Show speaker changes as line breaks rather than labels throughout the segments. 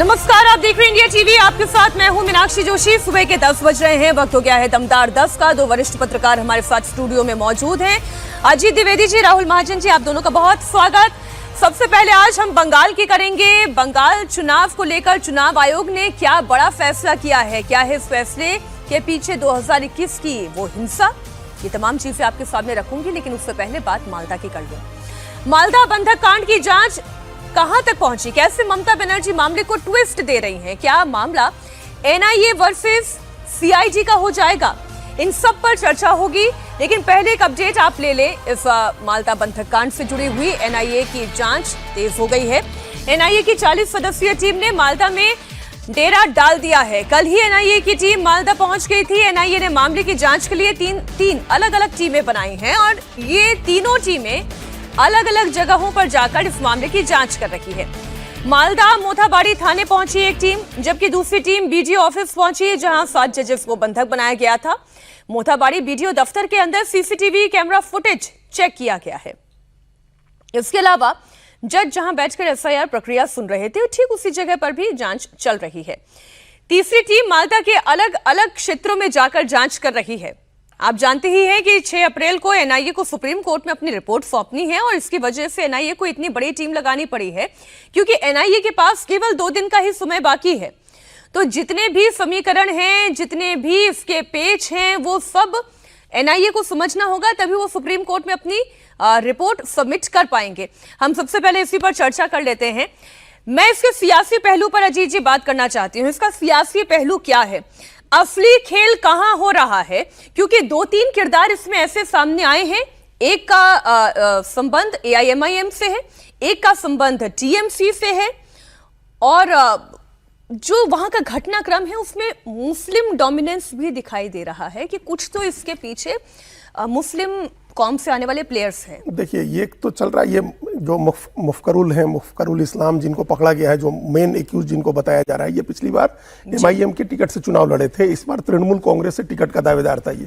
नमस्कार, आप देख रहे हैं इंडिया टीवी। आपके साथ मैं हूं मीनाक्षी जोशी। सुबह के 10 बज रहे हैं, वक्त हो गया है दमदार 10 का। दो वरिष्ठ पत्रकार हमारे साथ स्टूडियो में मौजूद हैं, अजीत द्विवेदी जी, राहुल महाजन जी। आप दोनों का बहुत स्वागत। सबसे पहले आज हम बंगाल की करेंगे। बंगाल चुनाव को लेकर चुनाव आयोग ने क्या बड़ा फैसला किया है, क्या है इस फैसले के पीछे 2021 की वो हिंसा, ये तमाम चीजें आपके सामने रखूंगी। लेकिन उससे पहले बात मालदा की कर लें। मालदा बंधक कांड की जांच कहां तक पहुंची, कैसे ममता बनर्जी मामले को ट्विस्ट दे रही हैं, क्या मामला एनआईए वर्सेस सीआईडी का हो जाएगा, इन सब पर चर्चा होगी। लेकिन पहले एक अपडेट आप ले लें। इस मालदा बंधक कांड से जुड़ी हुई एनआईए की जांच तेज हो गई है। एनआईए की 40 सदस्यीय टीम ने मालदा में डेरा डाल दिया है। कल ही एनआईए की टीम मालदा पहुंच गई थी। एनआईए ने मामले की जांच के लिए तीन अलग अलग टीमें बनाई हैं और ये तीनों टीमें अलग अलग जगहों पर जाकर इस मामले की जांच कर रही है। मालदा मोथाबाड़ी थाने पहुंची एक टीम, जबकि दूसरी टीम बीडीओ ऑफिस पहुंची, जहां 7 जजेस को बंधक बनाया गया था। मोथाबाड़ी बीडीओ दफ्तर के अंदर सीसीटीवी कैमरा फुटेज चेक किया गया है। इसके अलावा जज जहां बैठकर एफआईआर प्रक्रिया सुन रहे थे, ठीक उसी जगह पर भी जांच चल रही है। तीसरी टीम मालदा के अलग अलग क्षेत्रों में जाकर जांच कर रही है। आप जानते ही हैं कि 6 अप्रैल को एनआईए को सुप्रीम कोर्ट में अपनी रिपोर्ट सौंपनी है और इसकी वजह से एनआईए को इतनी बड़ी टीम लगानी पड़ी है क्योंकि एनआईए के पास केवल 2 दिन का ही समय बाकी है। तो जितने भी समीकरण हैं, जितने भी इसके पेच हैं, वो सब एनआईए को समझना होगा, तभी वो सुप्रीम कोर्ट में अपनी रिपोर्ट सबमिट कर पाएंगे। हम सबसे पहले इसी पर चर्चा कर लेते हैं। मैं इसके सियासी पहलू पर अजीत जी बात करना चाहती हूँ। इसका सियासी पहलू क्या है, असली खेल कहां हो रहा है, क्योंकि 2-3 किरदार इसमें ऐसे सामने आए हैं। एक का संबंध एआईएमआईएम से है, एक का संबंध टीएमसी से है, और जो वहां का घटनाक्रम है उसमें मुस्लिम डोमिनेंस भी दिखाई दे रहा है कि कुछ तो इसके पीछे मुस्लिम कौम से आने वाले प्लेयर्स हैं।
देखिए, ये तो चल रहा है, ये जो मुफकरुल हैं, मुफकरुल इस्लाम जिनको पकड़ा गया है, जो मेन एक्यूज जिनको बताया जा रहा है, ये पिछली बार एमआईएम के टिकट से चुनाव लड़े थे, इस बार तृणमूल कांग्रेस से टिकट का दावेदार था। ये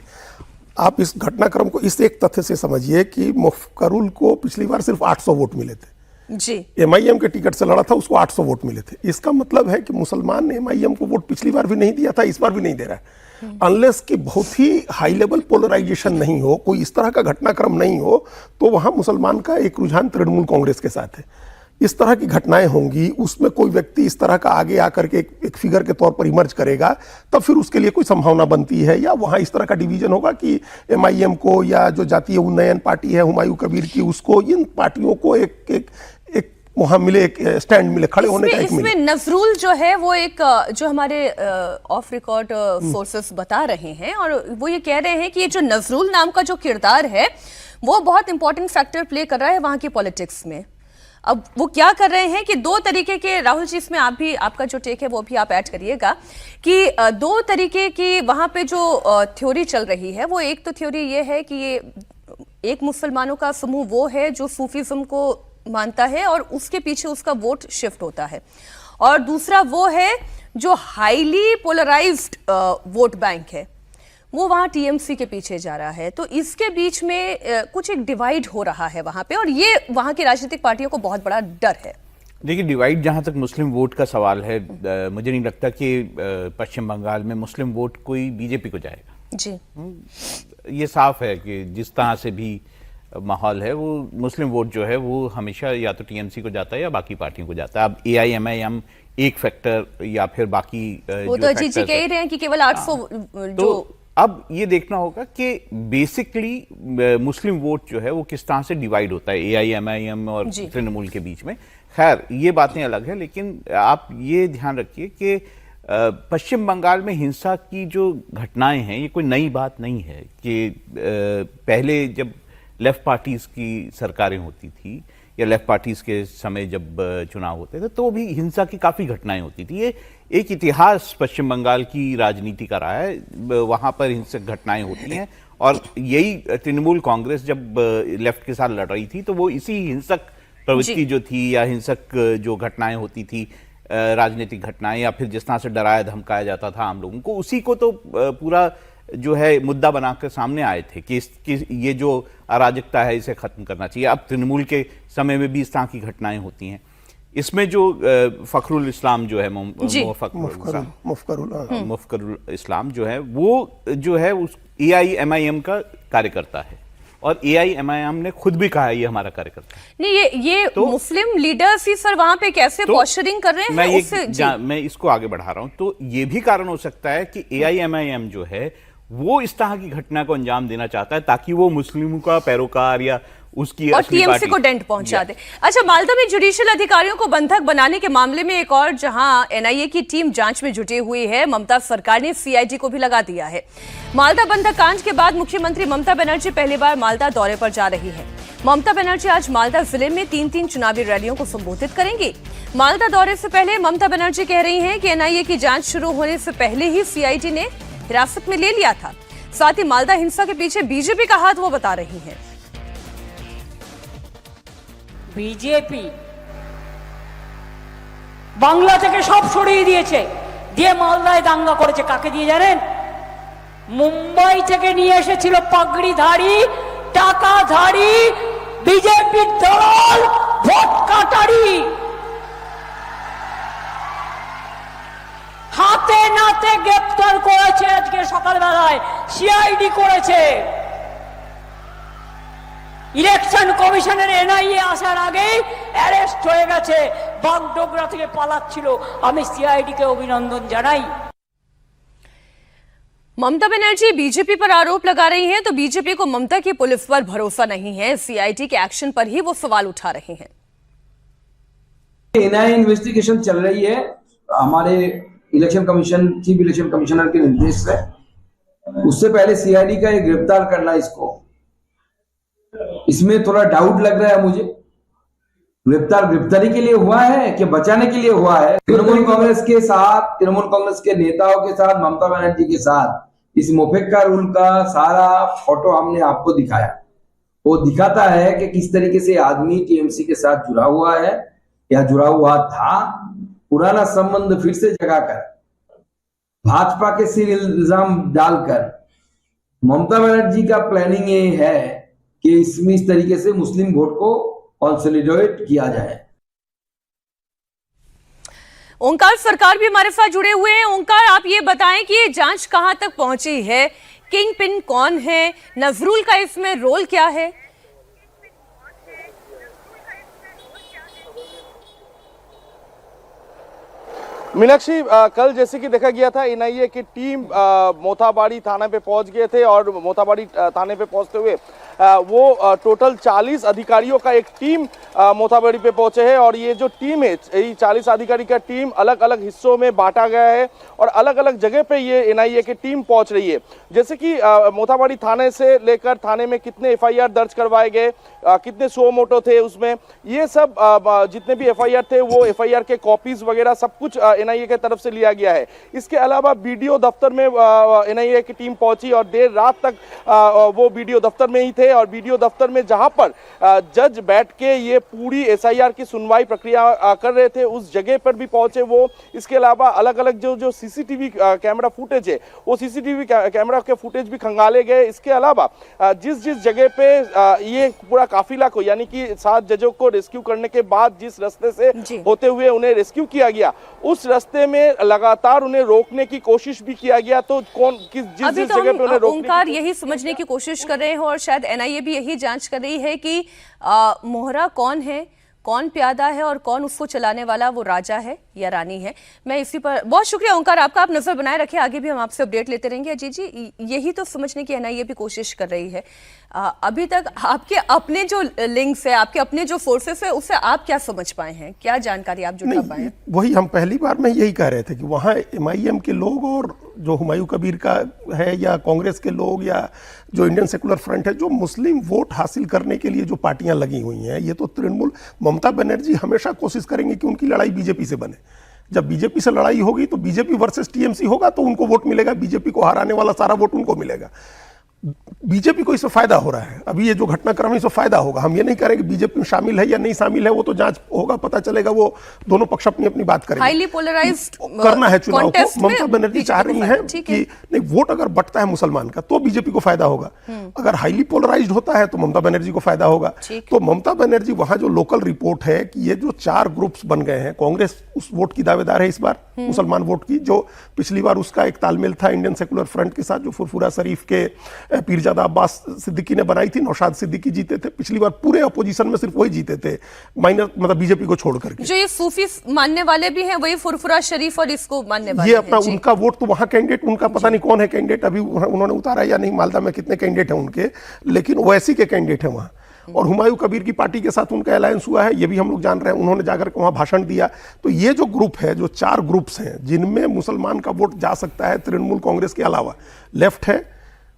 आप इस घटनाक्रम को इस एक तथ्य से समझिए कि मुफकरुल को पिछली बार सिर्फ 800 वोट मिले थे
जी।
एमआईएम के टिकट से लड़ा था, उसको 800 वोट मिले थे। इसका मतलब है कि मुसलमान ने एमआईएम को वोट पिछली बार भी नहीं दिया था, इस बार भी नहीं दे रहा है। अनलेस कि बहुत ही हाई लेवल पोलराइजेशन नहीं हो, कोई इस तरह का घटनाक्रम नहीं हो, तो वहां मुसलमान का एक रुझान तृणमूल कांग्रेस के साथ है। इस तरह की घटनाएं होंगी, उसमें कोई व्यक्ति इस तरह का आगे आकर के एक फिगर के तौर पर इमर्ज करेगा, तब फिर उसके लिए कोई संभावना बनती है, या वहां इस तरह का डिवीजन होगा कि एमआईएम को या जो जातीय उन्नयन पार्टी है हुमायूं कबीर की, उसको, इन पार्टियों को एक वहां मिले, एक स्टैंड मिले, खड़े होने का एक मिले।
इसमें नजरुल जो है वो एक जो हमारे ऑफ रिकॉर्ड सोर्सेस बता रहे हैं, और वो ये कह रहे हैं कि ये जो नजरुल नाम का जो किरदार है वो बहुत इंपॉर्टेंट फैक्टर प्ले कर रहा है वहां की पॉलिटिक्स में। अब वो क्या कर रहे हैं कि 2 तरीके के, राहुल जी इसमें आप भी, आपका जो टेक है वो भी आप ऐड करिएगा, कि 2 तरीके की वहां पे जो थ्योरी चल रही है। वो एक तो थ्योरी ये है कि ये एक मुसलमानों का समूह वो है जो सूफीज्म को मानता है और उसके पीछे उसका वोट शिफ्ट होता है, और दूसरा वो है जो हाईली पोलराइज्ड वोट बैंक है, वो वहां टीएमसी के पीछे जा रहा है। तो इसके बीच में कुछ एक डिवाइड हो रहा है वहां पे, और ये वहां की राजनीतिक पार्टियों को बहुत बड़ा डर है।
देखिए, डिवाइड जहां तक मुस्लिम वोट का सवाल है, मुझे नहीं लगता कि पश्चिम बंगाल में मुस्लिम वोट कोई बीजेपी को जाएगा
जी।
ये साफ है कि जिस तरह से भी माहौल है, वो मुस्लिम वोट जो है वो हमेशा या तो टीएमसी को जाता है या बाकी पार्टियों को जाता है। अब एआईएमआईएम एक फैक्टर या फिर बाकी
वो तो अजीत जी कह ही रहे हैं कि केवल 800
तो अब ये देखना होगा कि बेसिकली मुस्लिम वोट जो है वो किस तरह से डिवाइड होता है एआईएमआईएम और तृणमूल के बीच में। खैर, ये बातें अलग है, लेकिन आप ये ध्यान रखिए कि पश्चिम बंगाल में हिंसा की जो घटनाएं हैं ये कोई नई बात नहीं है कि पहले जब लेफ्ट पार्टीज की सरकारें होती थी या लेफ्ट पार्टीज के समय जब चुनाव होते थे तो भी हिंसा की काफ़ी घटनाएं होती थी। ये एक इतिहास पश्चिम बंगाल की राजनीति का रहा है, वहाँ पर हिंसक घटनाएं होती हैं, और यही तृणमूल कांग्रेस जब लेफ्ट के साथ लड़ रही थी तो वो इसी हिंसक प्रवृत्ति जो थी या हिंसक जो घटनाएं होती थी, राजनीतिक घटनाएं, या फिर जिस तरह से डराया धमकाया जाता था आम लोगों को, उसी को तो पूरा जो है मुद्दा बनाकर सामने आए थे कि ये जो अराजकता है इसे खत्म करना चाहिए। अब तृणमूल के समय में भी इस तरह की घटनाएं होती हैं। इसमें जो फखरुल इस्लाम जो है मुफकरुल इस्लाम जो है वो जो है उस AIMIM का कार्यकर्ता है और AIMIM ने खुद भी कहा है ये हमारा कार्यकर्ता है।
नहीं, ये तो मुस्लिम लीडर्स ही सर वहां पे कैसे पोस्चरिंग कर रहे हैं?
मैं इसको आगे बढ़ा रहा हूं। तो ये भी कारण हो सकता है कि AIMIM जो है वो इस तरह की घटना को अंजाम देना चाहता है ताकि वो मुस्लिमों का पैरोकार या उसकी
और TMC को डेंट पहुंचा दे। अच्छा, मालदा में जुडिशियल अधिकारियों को बंधक बनाने के मामले में एक और जहां NIA की टीम जांच में जुटी हुई है, ममता सरकार ने CID को भी लगा दिया है। मालदा बंधक कांड के बाद मुख्यमंत्री ममता बनर्जी पहली बार मालदा दौरे पर जा रही है। ममता बनर्जी आज मालदा जिले में 3 चुनावी रैलियों को संबोधित करेंगी। मालदा दौरे से पहले ममता बनर्जी कह रही हैं कि NIA की जांच शुरू होने से पहले ही CID ने हिरासत में ले लिया था। साथ ही मालदा हिंसा के पीछे बीजेपी का हाथ वो बता रही है।
বিজেপি বাংলা থেকে সব সরিয়ে দিয়েছে, দিয়ে মালদায় দাঙ্গা করেছে। কাকে দিয়ে জানেন? মুম্বাই থেকে নিয়ে এসেছিল পাগড়িধারী, টাকাধারী বিজেপি দল, ভোট কাটারি। হাতে নাতে গ্রেপ্তার করেছে আজকে সকালবেলায়, CID করেছে। ইলেকশন কমিশনের NIA আসার আগেই অ্যারেস্ট হয়ে গেছে, বাগডোগরা থেকে পালাচ্ছিল। আমি CID কে অভিনন্দন জানাই।
ममता बनर्जी बीजेपी पर आरोप लगा रही हैं, तो बीजेपी को ममता की पुलिस पर भरोसा नहीं है। CID के एक्शन पर ही वो सवाल उठा रहे हैं।
NIA इन्वेस्टिगेशन चल रही है हमारे election commission, chief election commissioner के निर्देश से। उससे पहले CID का ये गिरफ्तार करना, इसमें थोड़ा डाउट लग रहा है मुझे। गिरफ्तारी के लिए हुआ है कि बचाने के लिए हुआ है? तृणमूल कांग्रेस के साथ, तृणमूल कांग्रेस के नेताओं के साथ, ममता बनर्जी के साथ इस मोफेक्का रूल का सारा फोटो हमने आपको दिखाया। वो दिखाता है कि किस तरीके से आदमी TMC के साथ जुड़ा हुआ है या जुड़ा हुआ था। पुराना संबंध फिर से जगाकर, भाजपा के सिर इल्जाम डालकर, ममता बनर्जी का प्लानिंग ये है कि इसमें इस तरीके से मुस्लिम वोट को कंसोलिडेट किया जाए।
ओंकार सरकार भी हमारे साथ जुड़े हुए हैं। ओंकार, आप ये बताएं कि ये जांच कहां तक पहुंची है? किंग पिन कौन है? नजरुल का इसमें रोल क्या है?
मीनाक्षी, कल जैसे कि देखा गया था NIA की टीम मोथाबाड़ी थाना पे पहुंच गए थे और मोथाबाड़ी थाने पे पहुंचते हुए वो टोटल 40 अधिकारियों का एक टीम मोथाबाड़ी पे पहुंचे हैं। और ये जो टीम है, ये 40 अधिकारी का टीम अलग अलग हिस्सों में बांटा गया है और अलग अलग जगह पे ये NIA की टीम पहुंच रही है। जैसे कि मोथाबाड़ी थाने से लेकर थाने में कितने FIR दर्ज करवाए गए, कितने सो मोटो थे उसमें, ये सब जितने भी FIR थे वो FIR के कॉपीज वगैरह सब कुछ NIA के तरफ से लिया गया है। इसके अलावा BDO दफ्तर में NIA की टीम पहुंची और देर रात तक वो BDO दफ्तर में ही थे। और BDO दफ्तर में जहां पर जज बैठ के ये पूरी SIR की सुनवाई प्रक्रिया कर रहे थे, उस जगह पर भी पहुंचे वो। इसके अलावा अलग अलग जो CCTV कैमरा फुटेज है, वो CCTV कैमरा के फुटेज भी खंगाले गए। इसके अलावा जिस जगह पे ये पूरा काफिला को, यानी कि 7 जजों को रेस्क्यू करने के बाद जिस रास्ते से होते हुए उन्हें रेस्क्यू किया गया, उस रास्ते में लगातार उन्हें रोकने की कोशिश भी किया गया। तो जिस जगह पे उन्हें
ओंकार यही समझने की कोशिश कर रहे हैं और शायद NIA भी यही जांच कर रही है कि मोहरा कौन है, कौन प्यादा है और कौन उसको चलाने वाला, वो राजा है या रानी है। मैं इसी पर बहुत शुक्रिया ओंकार आपका, आप नजर बनाए रखें, आगे भी हम आपसे अपडेट लेते रहेंगे। अजीत जी, यही तो समझने की NIA भी कोशिश कर रही है। अभी तक आपके अपने जो लिंक्स है, आपके अपने जो सोर्सेस है, उससे आप क्या समझ पाए हैं, क्या जानकारी आप जुटा पाए हैं?
वही हम पहली बार में यही कह रहे थे कि वहाँ MIM के लोग और जो हुमायूं कबीर का है या कांग्रेस के लोग या जो इंडियन सेकुलर फ्रंट है, जो मुस्लिम वोट हासिल करने के लिए जो पार्टियां लगी हुई हैं, ये तो तृणमूल, ममता बनर्जी हमेशा कोशिश करेंगे कि उनकी लड़ाई बीजेपी से बने। जब बीजेपी से लड़ाई होगी तो बीजेपी वर्सेस TMC होगा, तो उनको वोट मिलेगा, बीजेपी को हराने वाला सारा वोट उनको मिलेगा। बीजेपी को इससे फायदा हो रहा है। अभी ये जो घटनाक्रम है इससे फायदा होगा। हम ये नहीं कह रहे कि बीजेपी में शामिल है या नहीं शामिल है, वो तो जांच होगा, पता चलेगा, वो दोनों पक्ष अपनी अपनी बात करेंगे।
हाईली पोलराइज्ड
करना है चुनाव को। ममता बनर्जी चाह रही हैं
ठीक
कि नहीं, वोट अगर बटता है मुसलमान का तो बीजेपी को फायदा होगा। अगर हाईली पोलराइज्ड होता है तो ममता बनर्जी को फायदा होगा। तो ममता बनर्जी वहां जो लोकल रिपोर्ट है कि ये जो 4 ग्रुप्स बन गए हैं, कांग्रेस उस वोट की दावेदार है इस बार, मुसलमान वोट की, जो पिछली बार उसका एक तालमेल था इंडियन सेकुलर फ्रंट के साथ, जो फुरफुरा शरीफ के पीरजादा अब्बास सिद्दीकी ने बनाई थी। नौशाद सिद्दीकी जीते थे पिछली बार, पूरे अपोजिशन में सिर्फ वही जीते थे, माइनर मतलब बीजेपी को छोड़ करके।
जो ये सूफी मानने वाले भी हैं वही फुरफुरा शरीफ और इसको मानने वाले
ये
हैं।
अपना उनका वोट तो वहां कैंडिडेट, उनका पता नहीं कौन है कैंडिडेट, अभी उन्होंने उतारा या नहीं, मालदा में कितने कैंडिडेट हैं उनके, लेकिन ओवैसी के कैंडिडेट हैं वहां। और हुमायूं कबीर की पार्टी के साथ उनका अलायंस हुआ है, ये भी हम लोग जान रहे हैं। उन्होंने जाकर के वहां भाषण दिया। तो ये जो ग्रुप है, जो 4 ग्रुप्स हैं जिनमें मुसलमान का वोट जा सकता है, तृणमूल कांग्रेस के अलावा लेफ्ट है,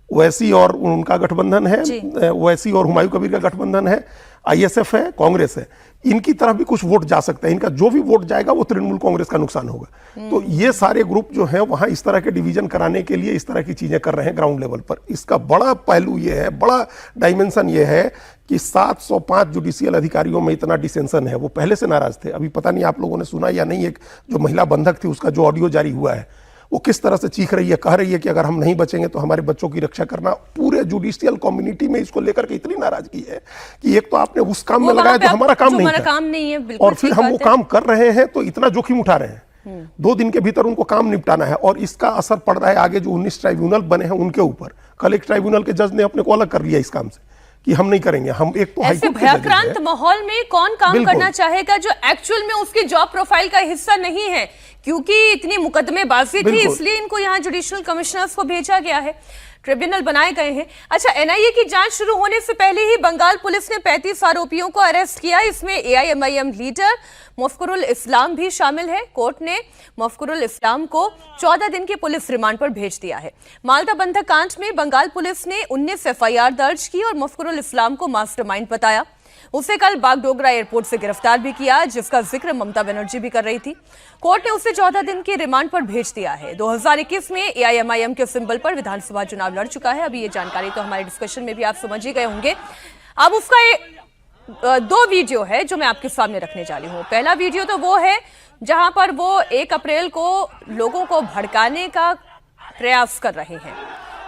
ओवैसी और उनका गठबंधन है, ओवैसी और हुमायूं कबीर का गठबंधन है, आईएसएफ है, कांग्रेस है, इनकी तरफ भी कुछ वोट जा सकता है। इनका जो भी वोट जाएगा वो तृणमूल कांग्रेस का नुकसान होगा। तो ये सारे ग्रुप जो हैं वहां इस तरह के डिवीजन कराने के लिए इस तरह की चीजें कर रहे हैं ग्राउंड लेवल पर। इसका बड़ा पहलू ये है, बड़ा डायमेंशन ये है कि 705 जुडिशियल अधिकारियों में इतना डिसेंशन है। वो पहले से नाराज थे। अभी पता नहीं आप लोगों ने सुना या नहीं, एक जो महिला बंधक थी उसका जो ऑडियो जारी हुआ है, वो किस तरह से चीख रही है, कह रही है कि अगर हम नहीं बचेंगे तो हमारे बच्चों की रक्षा करना। पूरे जुडिशियल कम्युनिटी में इसको लेकर के इतनी नाराजगी है कि एक तो आपने उस काम में लगाया जो हमारा काम नहीं है, और फिर हम वो काम कर रहे हैं तो इतना जोखिम उठा रहे हैं। 2 दिन के भीतर उनको काम निपटाना है और इसका असर पड़ रहा है आगे जो 19 ट्राइब्यूनल बने हैं उनके ऊपर। कल एक ट्राइब्यूनल के जज ने अपने को अलग कर लिया इस काम से कि हम नहीं करेंगे। हम एक तो
ऐसे भयाक्रांत माहौल में कौन काम करना चाहेगा जो एक्चुअल में उसकी जॉब प्रोफाइल का हिस्सा नहीं है, क्योंकि इतनी मुकदमेबाजी थी इसलिए इनको यहाँ जुडिशियल कमिश्नर्स को भेजा गया है, ट्रिब्यूनल बनाए गए हैं। अच्छा, एनआईए की जांच शुरू होने से पहले ही बंगाल पुलिस ने 35 आरोपियों को अरेस्ट किया। इसमें एआईएमआईएम लीडर मुफ्करुल इस्लाम भी शामिल है। कोर्ट ने मुफ्करुल इस्लाम को 14 दिन के पुलिस रिमांड पर भेज दिया है। मालदा बंधक कांड में बंगाल पुलिस ने 19 एफआईआर दर्ज की और मुफ्करुल इस्लाम को मास्टरमाइंड बताया। उसे कल बागडोगरा एयरपोर्ट से गिरफ्तार भी किया, जिसका जिक्र ममता बनर्जी भी कर रही थी। कोर्ट ने उसे 14 दिन के रिमांड पर भेज दिया है। 2021 में एआईएमआईएम के सिंबल पर विधानसभा चुनाव लड़ चुका है। अभी ये जानकारी तो हमारे डिस्कशन में भी आप समझ ही गए होंगे। अब उसका 2 वीडियो है जो मैं आपके सामने रखने जा रही हूँ। पहला वीडियो तो वो है जहां पर वो 1 अप्रैल को लोगों को भड़काने का प्रयास कर रहे हैं।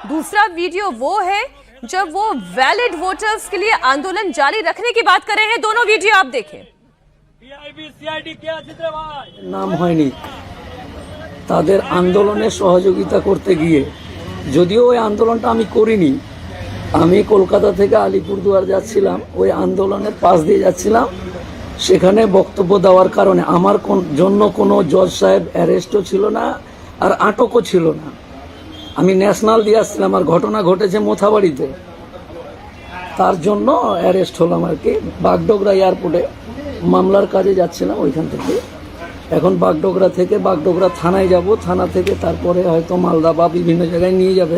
दूसरा वीडियो वो है जब वो वैलिड वोटर्स के लिए आंदोलन जारी रखने की बात कर रहे हैं। दोनों वीडियो आप देखें।
নাম হয়নি তাদের আন্দোলনে সহযোগিতা করতে গিয়ে, যদিও ওই আন্দোলনটা আমি করিনি, আমি কলকাতা থেকে আলিপুরদুয়ার যাচ্ছিলাম, ওই আন্দোলনের পাশ দিয়ে যাচ্ছিলাম, সেখানে বক্তব্য দেওয়ার কারণে আমার জন্য কোনো জজ সাহেব অ্যারেস্টও ছিল না আর আটকও ছিল না। আমি ন্যাশনাল দিয়ে আসছিলাম আর ঘটনা ঘটেছে মোথাবাড়িতে, তার জন্য অ্যারেস্ট হলাম আর কি। বাগডোগরা এয়ারপোর্টে মামলার কাজে যাচ্ছিলাম ওইখান থেকে। এখন বাগডোগরা থেকে বাগডোগরা থানায় যাব, থানা থেকে তারপরে হয়তো মালদা বা বিভিন্ন জায়গায় নিয়ে যাবে।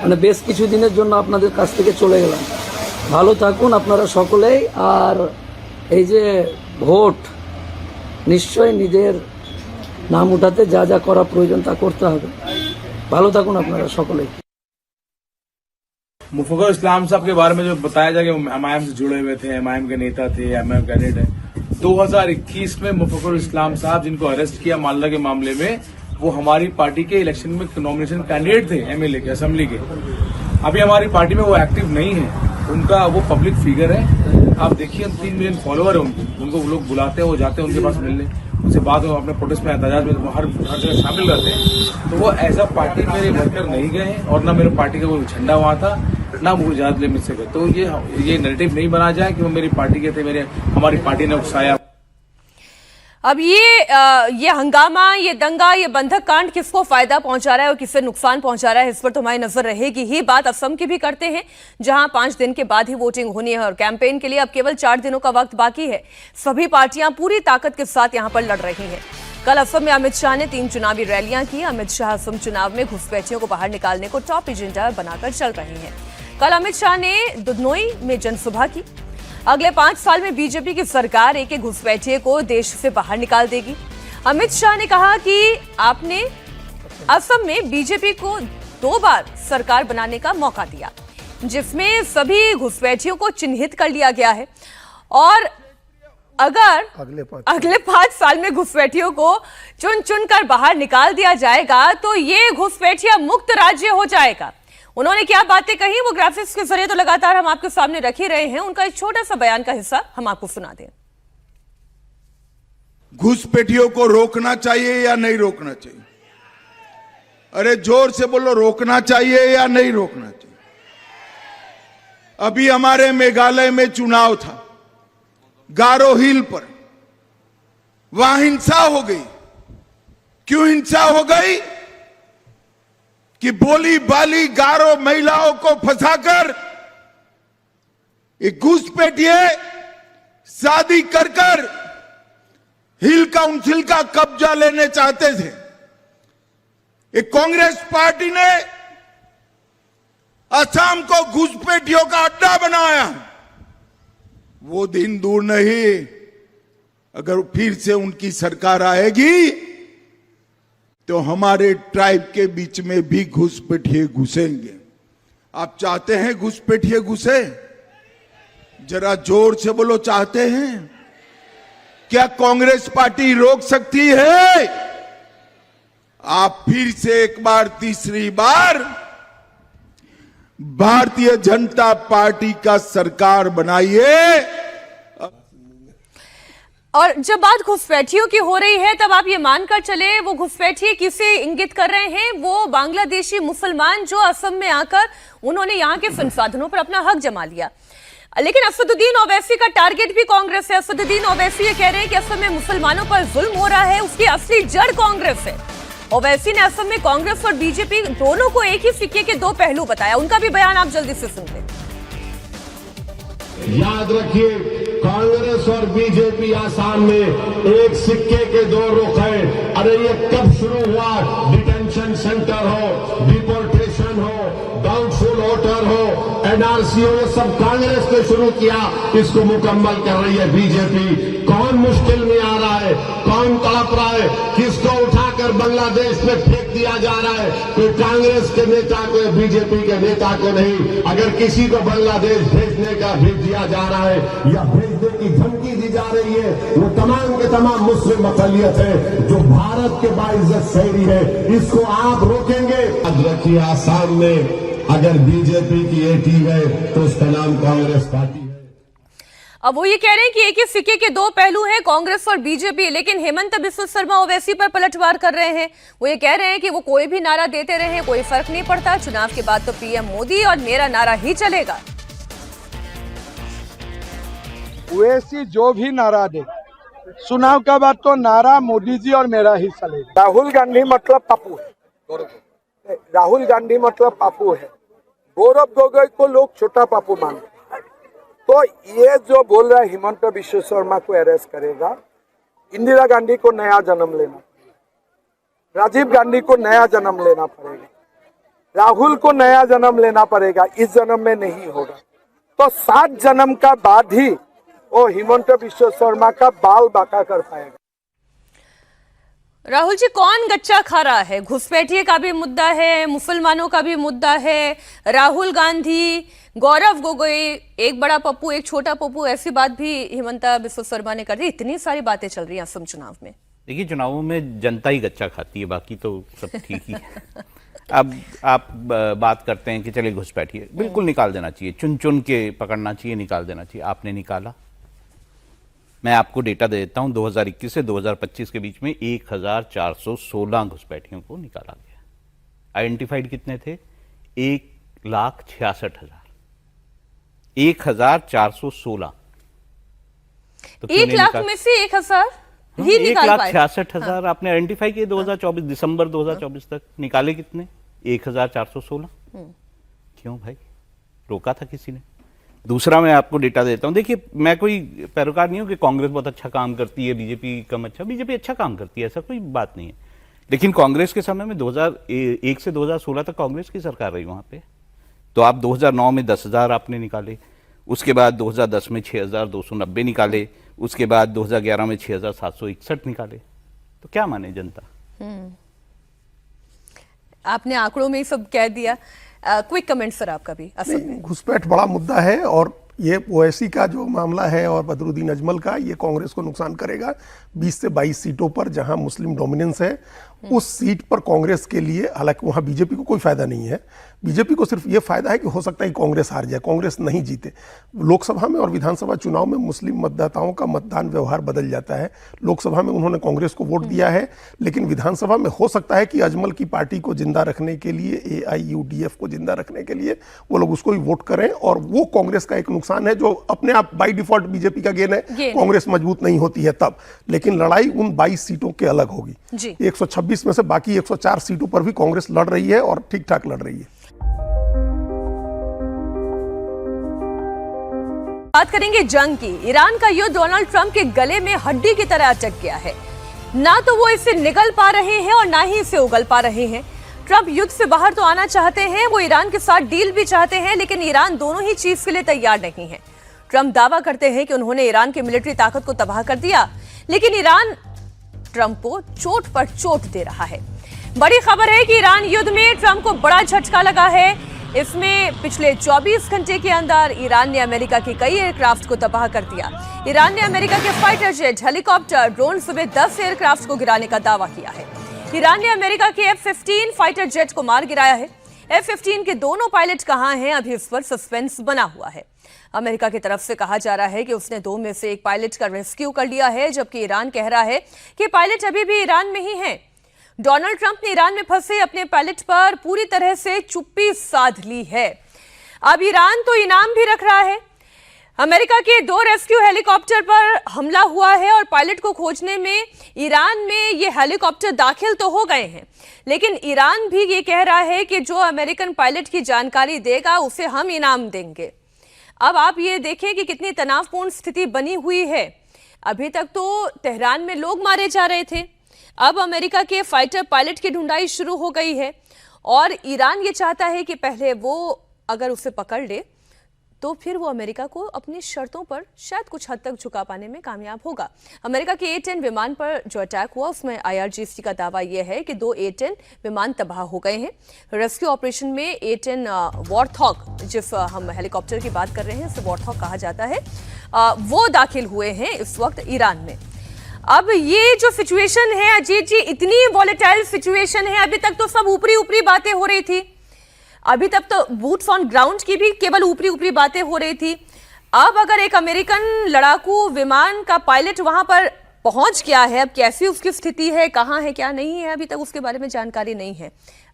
মানে বেশ কিছুদিনের জন্য আপনাদের কাছ থেকে চলে গেলাম। ভালো থাকুন আপনারা সকলেই। আর এই যে ভোট, নিশ্চয়ই নিজের নাম উঠাতে যা যা করা প্রয়োজন তা করতে হবে। ভালো থাকুন আপনারা সকলেই।
मुफक्कर इस्लाम साहब के बारे में जो बताया जाए कि एमआईएम से जुड़े हुए थे, एमआईएम के नेता थे, एमआईएम कैंडिडेट है। 2021 में मुफक्कर इस्लाम साहब जिनको अरेस्ट किया मालदा के मामले में, वो हमारी पार्टी के इलेक्शन में नॉमिनेशन कैंडिडेट थे एमएलए के, असेंबली के। अभी हमारी पार्टी में वो एक्टिव नहीं है, उनका वो पब्लिक फिगर है। आप देखिए 3 मिलियन फॉलोअर है उनको वो लोग बुलाते हैं, वो जाते हैं उनके पास मिलने, उसके बाद वो अपने प्रोटेस्ट में एहतजाज में हर जगह शामिल रहते हैं। तो वो ऐसा पार्टी मेरे वर्कर नहीं गए और ना मेरे पार्टी का वो झंडा वहाँ था, ना वो इजाजत ले मुझसे गए। तो ये नैरेटिव नहीं बना जाए कि वो मेरी पार्टी के थे, हमारी पार्टी ने उकसाया।
अब ये हंगामा, ये दंगा, ये बंधक कांड किसको फायदा पहुंचा रहा है और किससे नुकसान पहुंचा रहा है, इस पर तो हमारी नजर रहेगी ही। बात असम की भी करते हैं, जहां 5 दिन के बाद ही वोटिंग होनी है और कैंपेन के लिए अब केवल 4 दिनों का वक्त बाकी है। सभी पार्टियां पूरी ताकत के साथ यहां पर लड़ रही हैं। कल असम में अमित शाह ने 3 चुनावी रैलियां की। अमित शाह असम चुनाव में घुसपैठियों को बाहर निकालने को टॉप एजेंडा बनाकर चल रही हैं। कल अमित शाह ने दुधनोई में जनसभा की। अगले 5 साल में बीजेपी की सरकार एक एक घुसपैठिए को देश से बाहर निकाल देगी। अमित शाह ने कहा कि आपने असम में बीजेपी को 2 बार सरकार बनाने का मौका दिया, जिसमें सभी घुसपैठियों को चिन्हित कर लिया गया है और अगर अगले 5 साल में घुसपैठियों को चुन चुन कर बाहर निकाल दिया जाएगा तो ये घुसपैठिया मुक्त राज्य हो जाएगा। उन्होंने क्या बातें कही वो ग्राफिक्स के जरिए तो लगातार हम आपके सामने रख ही रहे हैं। उनका एक छोटा सा बयान का हिस्सा हम आपको सुना दें।
घुसपैठियों को रोकना चाहिए या नहीं रोकना चाहिए? अरे जोर से बोलो, रोकना चाहिए या नहीं रोकना चाहिए? अभी हमारे मेघालय में चुनाव था, गारो हिल पर, वहां हिंसा हो गई। क्यों हिंसा हो गई? कि बोली बाली गारो महिलाओं को फंसाकर एक घुसपैठिए शादी कर कर हिल काउंसिल का कब्जा लेने चाहते थे। एक कांग्रेस पार्टी ने असम को घुसपैठियों का अड्डा बनाया। वो दिन दूर नहीं, अगर फिर से उनकी सरकार आएगी तो हमारे ट्राइब के बीच में भी घुसपैठिए घुसेंगे। आप चाहते हैं घुसपैठिए घुसे? जरा जोर से बोलो, चाहते हैं? क्या कांग्रेस पार्टी रोक सकती है? आप फिर से एक बार, तीसरी बार भारतीय जनता पार्टी का सरकार बनाइए।
और जब बात घुसपैठियों की हो रही है तब आप ये मानकर चले वो घुसपैठी किसे इंगित कर रहे हैं? वो बांग्लादेशी मुसलमान जो असम में आकर उन्होंने यहाँ के संसाधनों पर अपना हक जमा लिया। लेकिन असदुद्दीन ओवैसी का टारगेट भी कांग्रेस है। असदुद्दीन ओवैसी ये कह रहे हैं कि असम में मुसलमानों पर जुल्म हो रहा है, उसकी असली जड़ कांग्रेस है। ओवैसी ने असम में कांग्रेस और बीजेपी दोनों को एक ही सिक्के के 2 पहलू बताया। उनका भी बयान आप जल्दी से सुन लें।
याद रखिए, कांग्रेस और बीजेपी आसाम में एक सिक्के के 2 रुख हैं। अरे ये कब शुरू हुआ? डिटेंशन सेंटर हो, डिपोर्टेशन हो, डाउटफुल वोटर हो, एनआरसी हो, ये सब कांग्रेस ने शुरू किया। इसको मुकम्मल कर रही है बीजेपी। कौन मुश्किल में आ रहा है? कौन तड़प रहा है? किसको उठाकर बांग्लादेश में फेंक दिया जा रहा है? कोई कांग्रेस के नेता को, बीजेपी के नेता को नहीं। अगर किसी को बांग्लादेश भेजने का भेज दिया जा रहा है या भेजने की धमकी दी जा रही है, वो तमाम के तमाम मुस्लिम अक़लियत है जो भारत के बाइज्जत शहरी है। इसको आप रोकेंगे? याद रखिए, आसाम में अगर बीजेपी की एक टीम है तो उसका नाम कांग्रेस पार्टी है।
अब वो ये कह रहे हैं कि एक ही सिक्के के 2 पहलू हैं, कांग्रेस और बीजेपी। लेकिन हेमंत बिस्वा शर्मा ओवैसी पर पलटवार कर रहे हैं। वो ये कह रहे हैं कि वो कोई भी नारा देते रहे, कोई फर्क नहीं पड़ता। चुनाव के बाद तो पीएम मोदी और मेरा नारा ही चलेगा।
ओवैसी जो भी नारा दे, चुनाव का बाद तो नारा मोदी जी और मेरा ही चलेगा। राहुल गांधी मतलब पप्पू है, राहुल गांधी मतलब पप्पू है। गौरव गोगोई को लोग छोटा पप्पू मानते हैं। तो ये जो बोल रहा है हिमंत बिस्वा शर्मा को अरेस्ट करेगा, इंदिरा गांधी को नया जन्म लेना पड़ेगा, राजीव गांधी को नया जन्म लेना पड़ेगा, राहुल को नया जन्म लेना पड़ेगा। इस जन्म में नहीं होगा तो 7 जन्म का बाद ही वो हिमंत बिस्वा शर्मा का बाल बांका कर पाएगा।
राहुल जी, कौन गच्चा खा रहा है? घुसपैठिए का भी मुद्दा है, मुसलमानों का भी मुद्दा है, राहुल गांधी, गौरव गोगोई, एक बड़ा पप्पू एक छोटा पप्पू, ऐसी बात भी हिमंत बिस्वा शर्मा ने कर दी। इतनी सारी बातें चल रही हैं असम चुनाव में।
देखिए, चुनावों में जनता ही गच्चा खाती है, बाकी तो सब ठीक ही है। अब आप बात करते हैं कि चलिए घुसपैठिए, बिल्कुल निकाल देना चाहिए, चुन चुन के पकड़ना चाहिए, निकाल देना चाहिए। आपने निकाला? मैं आपको डेटा दे देता हूं, 2021 से 2025 के बीच में 1416 घुसपैठियों को निकाला गया। आइडेंटिफाइड कितने थे? 1,66,000। 1416। तो
1 लाख में से 1,000 ही निकाल पाए।
1,66,000 आपने आइडेंटिफाई किए 2024 दिसंबर 2024 तक। निकाले कितने? 1,416। क्यों भाई, रोका था किसी ने? दूसरा मैं आपको डेटा देता हूं। देखिए, मैं कोई पैरोकार नहीं हूं कि कांग्रेस बहुत अच्छा काम करती है, बीजेपी कम अच्छा। बीजेपी अच्छा काम करती है, ऐसा कोई बात नहीं है। लेकिन कांग्रेस के समय में 2001 से 2016 तक कांग्रेस की सरकार रही वहां पे। तो आप 2009 में 10,000 आपने निकाले, उसके बाद 2010 में 6,290 निकाले, उसके बाद 2011 में 6,761 निकाले। तो क्या माने जनता?
आपने आंकड़ों में ही सब कह दिया। क्विक कमेंट सर आपका भी असद में।
घुसपैठ बड़ा मुद्दा है और ये ओवैसी का जो मामला है और बदरुद्दीन अजमल का, ये कांग्रेस को नुकसान करेगा। 20 से 22 सीटों पर जहां मुस्लिम डोमिनेंस है, उस सीट पर कांग्रेस के लिए, हालांकि वहां बीजेपी को कोई फायदा नहीं है, बीजेपी को सिर्फ ये फायदा है कि हो सकता है कि कांग्रेस हार जाए, कांग्रेस नहीं जीते। लोकसभा में और विधानसभा चुनाव में मुस्लिम मतदाताओं का मतदान व्यवहार बदल जाता है। लोकसभा में उन्होंने कांग्रेस को वोट दिया है, लेकिन विधानसभा में हो सकता है कि अजमल की पार्टी को जिंदा रखने के लिए, AIUDF को जिंदा रखने के लिए वो लोग उसको ही वोट करें, और वो कांग्रेस का एक नुकसान है जो अपने आप बाई डिफॉल्ट बीजेपी का गेन है। कांग्रेस मजबूत नहीं होती है तब, लेकिन लड़ाई उन 22 सीटों के अलग होगी। 126 में से बाकी 104 सीटों पर भी कांग्रेस लड़ रही है और ठीक ठाक लड़ रही है।
बात करेंगे जंग की। ईरान का युद्ध डोनाल्ड ट्रंप के गले में हड्डी की तरह अटक गया है। ना तो वो इससे निकल पा रहे हैं और ना ही इसे उगल पा रहे हैं। ट्रंप युद्ध से बाहर तो आना चाहते हैं, वो ईरान के साथ डील भी चाहते हैं, लेकिन ईरान दोनों ही चीज के लिए तैयार नहीं है। ट्रंप दावा करते हैं कि उन्होंने ईरान की मिलिट्री ताकत को तबाह कर दिया, लेकिन ईरान ट्रंप को चोट पर चोट दे रहा है। बड़ी खबर है कि ईरान युद्ध में ट्रंप को बड़ा झटका लगा है। इसमें पिछले 24 घंटे के अंदर ईरान ने अमेरिका के कई एयरक्राफ्ट को तबाह कर दिया। ईरान ने अमेरिका के फाइटर जेट, हेलीकॉप्टर, ड्रोन समेत 10 एयरक्राफ्ट को गिराने का दावा किया है। ईरान ने अमेरिका के F-15 फाइटर जेट को मार गिराया है। F-15 के दोनों पायलट कहां हैं, अभी इस पर सस्पेंस बना हुआ है। अमेरिका की तरफ से कहा जा रहा है कि उसने 2 में से 1 पायलट का रेस्क्यू कर लिया है, जबकि ईरान कह रहा है कि पायलट अभी भी ईरान में ही हैं। डोनाल्ड ट्रंप ने ईरान में फंसे अपने पायलट पर पूरी तरह से चुप्पी साध ली है। अब ईरान तो इनाम भी रख रहा है। अमेरिका के 2 रेस्क्यू हेलीकॉप्टर पर हमला हुआ है और पायलट को खोजने में ईरान में ये हेलीकॉप्टर दाखिल तो हो गए हैं, लेकिन ईरान भी ये कह रहा है कि जो अमेरिकन पायलट की जानकारी देगा उसे हम इनाम देंगे। अब आप ये देखें कि कितनी तनावपूर्ण स्थिति बनी हुई है। अभी तक तो तेहरान में लोग मारे जा रहे थे, अब अमेरिका के फाइटर पायलट की ढूंढाई शुरू हो गई है और ईरान ये चाहता है कि पहले वो अगर उसे पकड़ ले तो फिर वो अमेरिका को अपनी शर्तों पर शायद कुछ हद तक झुका पाने में कामयाब होगा। अमेरिका के A-10 विमान पर जो अटैक हुआ उसमें IRGC का दावा यह है कि 2 A-10 विमान तबाह हो गए हैं। रेस्क्यू ऑपरेशन में A-10 वॉर्थॉग, जिस हम हेलीकॉप्टर की बात कर रहे हैं, इसे वॉर्थॉग कहा जाता है, वो दाखिल हुए हैं इस वक्त ईरान में। अब ये जो सिचुएशन है अजीत जी, इतनी वॉलेटाइल सिचुएशन है। अभी तक तो सब ऊपरी ऊपरी बातें हो रही थी, अभी तक तो बूट्स ऑन ग्राउंड की भी केवल ऊपरी ऊपरी बातें हो रही थी। अब अगर एक अमेरिकन लड़ाकू विमान का पायलट वहां पर पहुंच गया है, अब कैसी उसकी स्थिति है, कहां है, क्या नहीं है, अभी तक उसके बारे में जानकारी नहीं है।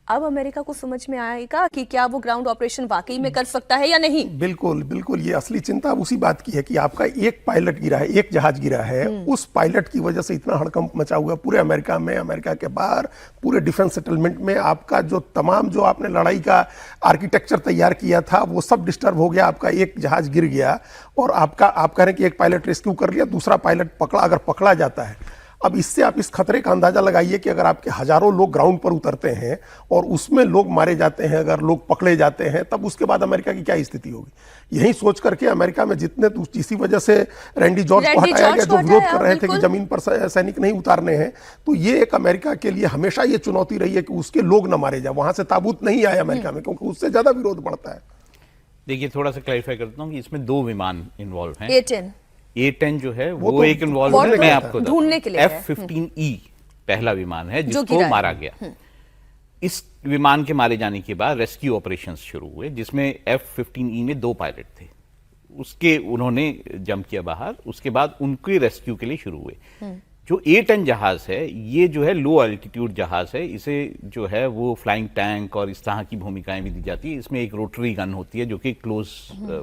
अब अमेरिका को समझ में आएगा कि क्या वो ग्राउंड ऑपरेशन वाकई में कर सकता है या नहीं।
बिल्कुल बिल्कुल, ये असली चिंता अब उसी बात की है कि आपका एक पायलट गिरा है, एक जहाज गिरा है, उस पायलट की वजह से इतना हड़कंप मचा हुआ है पूरे अमेरिका में, अमेरिका के बाहर, पूरे डिफेंस सेटलमेंट में। आपका जो तमाम जो आपने लड़ाई का आर्किटेक्चर तैयार किया था वो सब डिस्टर्ब हो गया। आपका एक जहाज गिर गया और आप कह रहे हैं कि एक पायलट रेस्क्यू कर लिया, दूसरा पायलट अगर पकड़ा जाता है। अब इससे आप इस खतरे का अंदाजा लगाइए कि अगर आपके हजारों लोग ग्राउंड पर उतरते हैं और उसमें लोग मारे जाते हैं, अगर लोग पकड़े जाते हैं, तब उसके बाद अमेरिका की क्या स्थिति होगी। यही सोच करके अमेरिका में जितने इसी वजह से रैंडी जॉर्ज को हटाया गया, जो विरोध कर रहे थे कि जमीन पर सैनिक नहीं उतारने हैं। तो ये एक अमेरिका के लिए हमेशा ये चुनौती रही है कि उसके लोग न मारे जाए, वहां से ताबूत नहीं आए अमेरिका में, क्योंकि उससे ज्यादा विरोध बढ़ता है।
देखिए, थोड़ा सा क्लैरिफाई करता हूँ कि इसमें 2 विमान इन्वॉल्व हैं। A-10 जो है वो एक इन्वॉल्व है, मैं आपको
ढूंढने के लिए
F-15E पहला विमान है जिसको मारा गया। इस विमान के मारे जाने के बाद रेस्क्यू ऑपरेशंस शुरू हुए, जिसमें F-15E में 2 पायलट थे, उसके उन्होंने जंप किया बाहर, उसके बाद उनके रेस्क्यू के लिए शुरू हुए। जो A-10 जहाज है, ये जो है लो एल्टीट्यूड जहाज है, इसे जो है वो फ्लाइंग टैंक और इस तरह की भूमिकाएं भी दी जाती है। इसमें एक रोटरी गन होती है जो कि क्लोज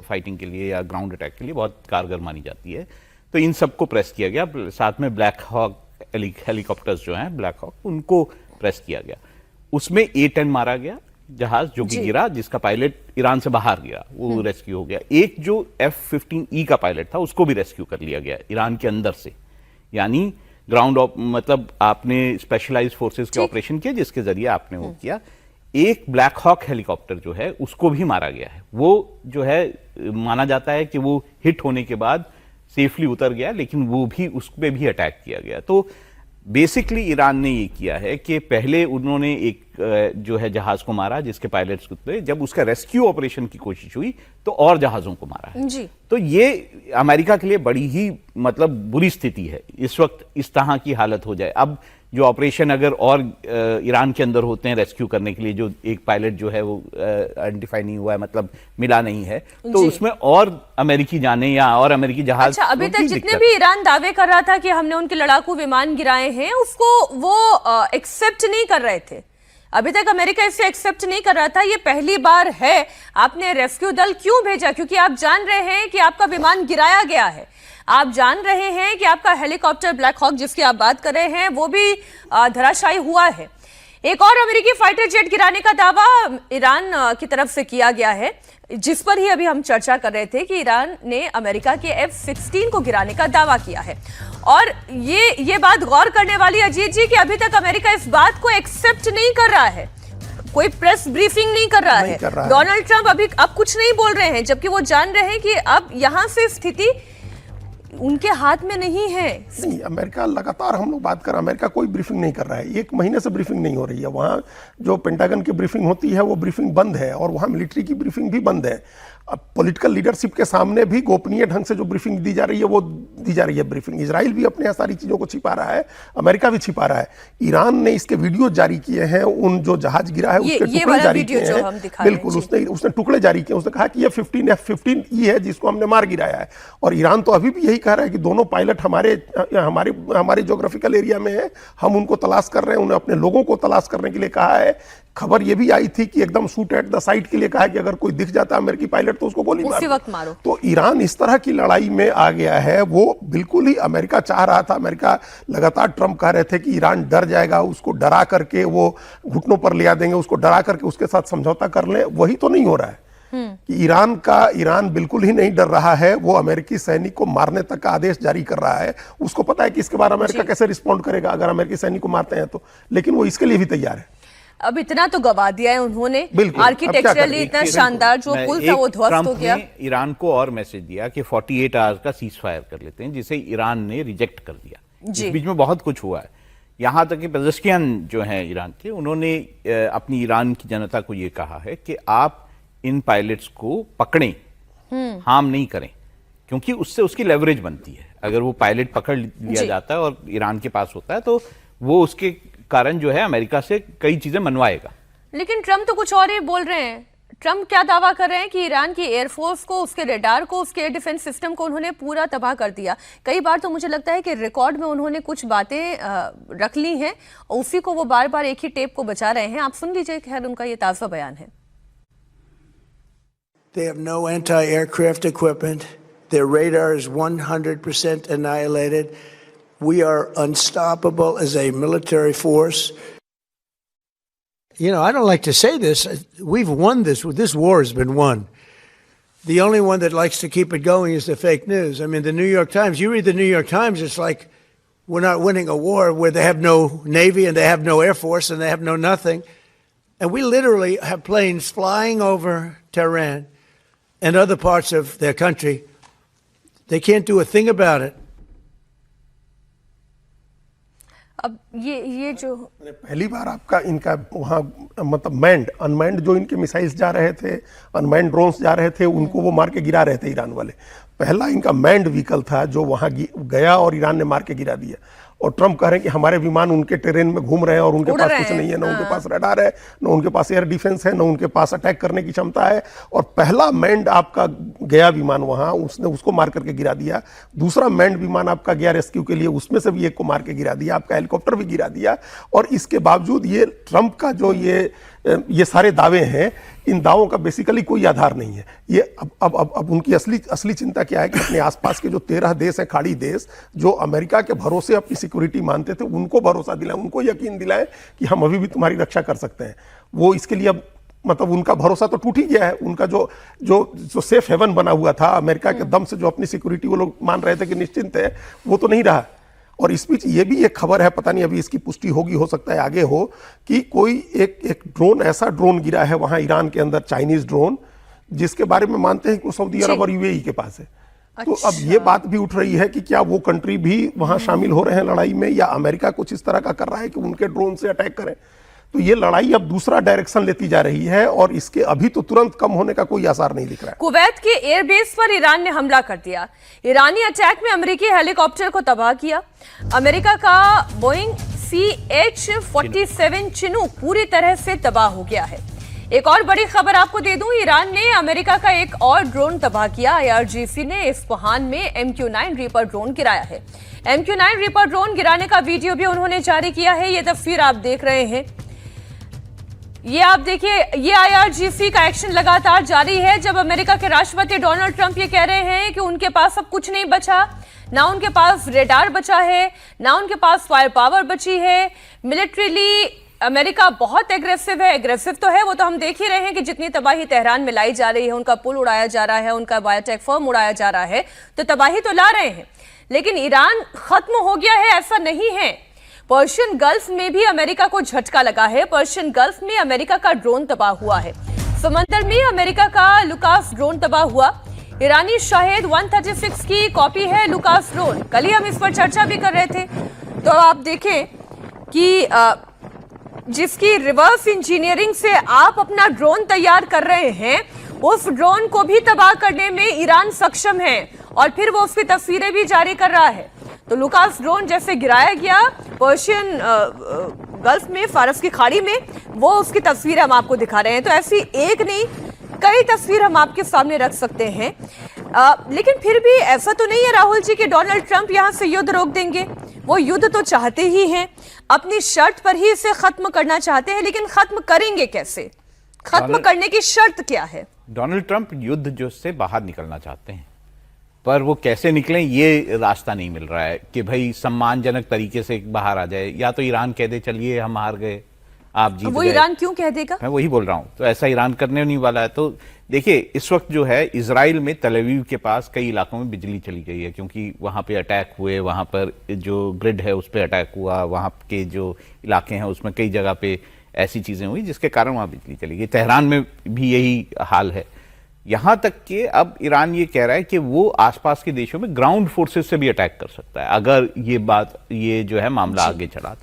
फाइटिंग के लिए या ग्राउंड अटैक के लिए बहुत कारगर मानी जाती है। तो इन सबको प्रेस किया गया, साथ में ब्लैक हॉक हेलीकॉप्टर्स जो हैं, ब्लैक हॉक, उनको प्रेस किया गया। उसमें A-10 मारा गया जहाज, जो कि गिरा, जिसका पायलट ईरान से बाहर गया, वो रेस्क्यू हो गया। एक जो F-15E का पायलट था उसको भी रेस्क्यू कर लिया गया ईरान के अंदर से, यानी ग्राउंड मतलब आपने स्पेशलाइज्ड फोर्सेस के ऑपरेशन किए जिसके जरिए आपने वो किया। एक ब्लैक हॉक हेलीकॉप्टर जो है उसको भी मारा गया है। वो जो है माना जाता है कि वो हिट होने के बाद सेफली उतर गया, लेकिन वो भी उस पर भी अटैक किया गया। तो बेसिकली ईरान ने ये किया है कि पहले उन्होंने एक जो है जहाज को मारा जिसके पायलट्स उतरे, जब उसका रेस्क्यू ऑपरेशन की कोशिश हुई तो और जहाजों को मारा है।
जी।
तो ये अमेरिका के लिए बड़ी ही मतलब बुरी स्थिति है इस वक्त इस तरह की हालत हो जाए। अब जो ऑपरेशन अगर और ईरान के अंदर होते हैं रेस्क्यू करने के लिए, जो एक पायलट जो है वो आइडेंटिफाई नहीं हुआ है, मतलब मिला नहीं है, तो उसमें और अमेरिकी जाने या और अमेरिकी जहाज।
अच्छा, अभी तक जितने भी ईरान दावे कर रहा था कि हमने उनके लड़ाकू विमान गिराए हैं, उसको वो एक्सेप्ट नहीं कर रहे थे। अभी तक अमेरिका इसे एक्सेप्ट नहीं कर रहा था। ये पहली बार है। आपने रेस्क्यू दल क्यों भेजा? क्योंकि आप जान रहे हैं कि आपका विमान गिराया गया है। आप जान रहे हैं कि आपका हेलीकॉप्टर ब्लैक हॉक जिसकी आप बात कर रहे हैं वो भी धराशायी हुआ है। एक और अमेरिकी फाइटर जेट गिराने का दावा ईरान की तरफ से किया गया है, जिस पर ही अभी हम चर्चा कर रहे थे कि ईरान ने अमेरिका के F-16 को गिराने का दावा किया है। और ये बात गौर करने वाली अजीत जी कि अभी तक अमेरिका इस बात को एक्सेप्ट नहीं कर रहा है, कोई प्रेस ब्रीफिंग नहीं कर रहा है। डोनाल्ड ट्रंप अभी अब कुछ नहीं बोल रहे हैं, जबकि वो जान रहे हैं कि अब यहां से स्थिति उनके हाथ में नहीं है।
नहीं, अमेरिका लगातार, हम लोग बात कर, अमेरिका कोई ब्रीफिंग नहीं कर रहा है। 1 महीने से ब्रीफिंग नहीं हो रही है। वहाँ जो पेंटागन की ब्रीफिंग होती है वो ब्रीफिंग बंद है, और वहाँ मिलिट्री की ब्रीफिंग भी बंद है। अब पॉलिटिकल लीडरशिप के सामने भी गोपनीय ढंग से जो ब्रीफिंग दी जा रही है वो दी जा रही है ब्रीफिंग। इजराइल भी अपने सारी चीज़ों को छिपा रहा है, अमेरिका भी छिपा रहा है। ईरान ने इसके वीडियो जारी किए हैं, उन जो जहाज गिरा है उसके टुकड़े जारी किए हैं। बिल्कुल, उसने टुकड़े जारी किए। उसने कहा कि ये 15 F-15E है जिसको हमने मार गिराया है। और ईरान तो अभी भी यही कह रहा है कि दोनों पायलट हमारे ज्योग्राफिकल एरिया में है, हम उनको तलाश कर रहे हैं। उन्हें अपने लोगों को तलाश करने के लिए कहा है। खबर ये भी आई थी कि एकदम शूट एट द साइट के लिए कहा कि अगर कोई दिख जाता है अमेरिकी पायलट तो उसको गोली मारो। तो ईरान इस तरह की लड़ाई में आ गया है। वो बिल्कुल ही अमेरिका चाह रहा था, अमेरिका लगातार, ट्रंप कह रहे थे कि ईरान डर जाएगा, उसको डरा करके वो घुटनों पर ले आ देंगे, उसको डरा करके उसके साथ समझौता कर ले। वही तो नहीं हो रहा है कि ईरान बिल्कुल ही नहीं डर रहा है। वो अमेरिकी सैनिक को मारने तक का आदेश जारी कर रहा है। उसको पता है कि इसके बाद अमेरिका कैसे रिस्पॉन्ड करेगा अगर अमेरिकी सैनिक को मारते हैं तो, लेकिन वो इसके लिए भी तैयार है।
अब इतना तो गवा दिया है उन्होंने, आर्किटेक्चरली इतना शानदार जो पुल था वो ध्वस्त हो गया।
ईरान को और मैसेज दिया कि 48 आवर्स का सीज फायर कर लेते हैं, जिसे ईरान ने रिजेक्ट कर दिया। इस बीच में बहुत कुछ हुआ है। यहाँ तक कि पेजेश्कियान जो हैं ईरान के, उन्होंने अपनी ईरान की जनता को ये कहा है कि आप इन पायलट्स को पकड़ें, हार्म नहीं करें, क्योंकि उससे उसकी लेवरेज बनती है। अगर वो पायलट पकड़ लिया जाता है और ईरान के पास होता है तो वो उसके कारण जो है अमेरिका से कई चीजें मनवाएगा।
लेकिन ट्रंप तो कुछ और ही बोल रहे हैं। ट्रंप क्या दावा कर रहे हैं कि ईरान की एयरफोर्स को, उसके रेडार को, उसके एयर डिफेंस सिस्टम को उन्होंने पूरा तबाह कर दिया। कई बार तो मुझे लगता है कि रिकॉर्ड में उन्होंने कुछ बातें रख ली हैं और उसी को वो बार बार एक ही टेप को बचा रहे हैं। आप सुन लीजिए, खैर उनका ये ताज़ा बयान है।
They have no anti-aircraft equipment. Their radar is 100% annihilated. We are unstoppable as a military force. You know, I don't like to say this. We've won this. This war has been won. The only one that likes to keep it going is the fake news. I mean, the New York Times, you read the New York Times, it's like we're not winning a war where they have no Navy and they have no Air Force and they have no nothing. And we literally have planes flying over Tehran and other parts of their country. They can't do a thing about it.
अब ये जो
पहली बार आपका इनका वहाँ मतलब unmanned जो इनके मिसाइल्स जा रहे थे, अनमैंड ड्रोन्स जा रहे थे, उनको वो मार के गिरा रहे थे ईरान वाले। पहला इनका मैंड व्हीकल था जो वहाँ गया और ईरान ने मार के गिरा दिया। और ट्रंप कह रहे हैं कि हमारे विमान उनके टेरेन में घूम रहे हैं और उनके पास कुछ नहीं है, ना उनके पास रडार है, ना उनके पास एयर डिफेंस है, ना उनके पास अटैक करने की क्षमता है। और पहला मैंड आपका गया विमान वहाँ, उसने उसको मार करके गिरा दिया। दूसरा मैंड विमान आपका गया रेस्क्यू के लिए, उसमें से भी एक को मार के गिरा दिया। आपका हेलीकॉप्टर भी गिरा दिया। और इसके बावजूद ये ट्रंप का जो ये सारे दावे हैं, इन दावों का बेसिकली कोई आधार नहीं है। ये अब उनकी असली चिंता क्या है कि अपने आसपास के जो 13 देश हैं, खाड़ी देश, जो अमेरिका के भरोसे अपनी सिक्योरिटी मानते थे, उनको भरोसा दिलाएं, उनको यकीन दिलाएं कि हम अभी भी तुम्हारी रक्षा कर सकते हैं। वो इसके लिए अब मतलब उनका भरोसा तो टूट ही गया है। उनका जो सेफ हेवन बना हुआ था, अमेरिका के दम से जो अपनी सिक्योरिटी वो लोग मान रहे थे कि निश्चिंत है, वो तो नहीं रहा। और इस बीच ये भी एक खबर है, पता नहीं अभी इसकी पुष्टि होगी, हो सकता है आगे हो, कि कोई एक ड्रोन, ऐसा ड्रोन गिरा है वहाँ ईरान के अंदर, चाइनीज ड्रोन, जिसके बारे में मानते हैं कि वो सऊदी अरब और यूएई के पास है। तो अब ये बात भी उठ रही है कि क्या वो कंट्री भी वहां शामिल हो रहे हैं लड़ाई में, या अमेरिका कुछ इस तरह का कर रहा है कि उनके ड्रोन से अटैक करें। तो ये लड़ाई अब दूसरा डायरेक्शन लेती जा रही है और इसके अभी तो तुरंत कम होने का कोई आसार नहीं दिख रहा है।
कुवैत के एयरबेस पर ईरान ने हमला कर दिया। ईरानी अटैक में अमेरिकी हेलीकॉप्टर को तबाह किया। अमेरिका का बोइंग CH-47 चिनूक पूरी तरह से तबाह हो गया है। एक और बड़ी खबर आपको दे दूं, ईरान ने अमेरिका का एक और ड्रोन तबाह किया। IRGC ने इस्फहान में MQ-9 रीपर ड्रोन गिराया है। MQ-9 रीपर ड्रोन गिराने का वीडियो भी उन्होंने जारी किया है। ये तस्वीर आप देख रहे हैं, ये आप देखिए, ये IRGC का एक्शन लगातार जारी है जब अमेरिका के राष्ट्रपति डोनाल्ड ट्रंप ये कह रहे हैं कि उनके पास अब कुछ नहीं बचा, ना उनके पास रेडार बचा है, ना उनके पास फायर पावर बची है। मिलिट्रीली अमेरिका बहुत एग्रेसिव है। एग्रेसिव तो है, वो तो हम देख ही रहे हैं कि जितनी तबाही तेहरान में लाई जा रही है, उनका पुल उड़ाया जा रहा है, उनका बायोटेक फर्म उड़ाया जा रहा है, तो तबाही तो ला रहे हैं। लेकिन ईरान खत्म हो गया है ऐसा नहीं है। पर्शियन गल्फ में भी अमेरिका को झटका लगा है। पर्शियन गल्फ में अमेरिका का ड्रोन तबाह हुआ है। समंदर में अमेरिका का लुकास ड्रोन तबाह हुआ। ईरानी शाहेद 136 की कॉपी है लुकास ड्रोन। कल ही हम इस पर चर्चा भी कर रहे थे। तो आप देखें कि जिसकी रिवर्स इंजीनियरिंग से आप अपना ड्रोन तैयार कर रहे हैं, उस ड्रोन को भी तबाह करने में ईरान सक्षम है और फिर वो उसकी तस्वीरें भी जारी कर रहा है। तो लुकास ड्रोन जैसे गिराया गया पर्शियन गल्फ में, फारस की खाड़ी में, वो उसकी तस्वीर हम आपको दिखा रहे हैं। तो ऐसी एक नहीं कई तस्वीर हम आपके सामने रख सकते हैं। लेकिन फिर भी ऐसा तो नहीं है राहुल जी कि डोनाल्ड ट्रंप यहां से युद्ध रोक देंगे। वो युद्ध तो चाहते ही हैं, अपनी शर्त पर ही इसे खत्म करना चाहते हैं, लेकिन खत्म करेंगे कैसे? खत्म करने की शर्त क्या है?
डोनाल्ड ट्रंप युद्ध जो से बाहर निकलना चाहते हैं, पर वो कैसे निकलें ये रास्ता नहीं मिल रहा है कि भाई सम्मानजनक तरीके से बाहर आ जाए। या तो ईरान कह दे चलिए हम हार गए, आप जीत गए।
वो ईरान क्यों कह देगा?
मैं वही बोल रहा हूं, तो ऐसा ईरान करने नहीं वाला है। तो देखिए इस वक्त जो है इजराइल में तल अवीव के पास कई इलाकों में बिजली चली गई है, क्योंकि वहां पे अटैक हुए, वहां पर जो ग्रिड है उस पर अटैक हुआ, वहां के जो इलाके हैं उसमें कई जगह पे ऐसी चीजें हुई जिसके कारण वहां बिजली चली गई। तेहरान में भी यही हाल है। यहां तक कि अब ईरान ये कह रहा है कि वो आसपास के देशों में ग्राउंड फोर्सेस से भी अटैक कर सकता है अगर ये जो है मामला आगे चला।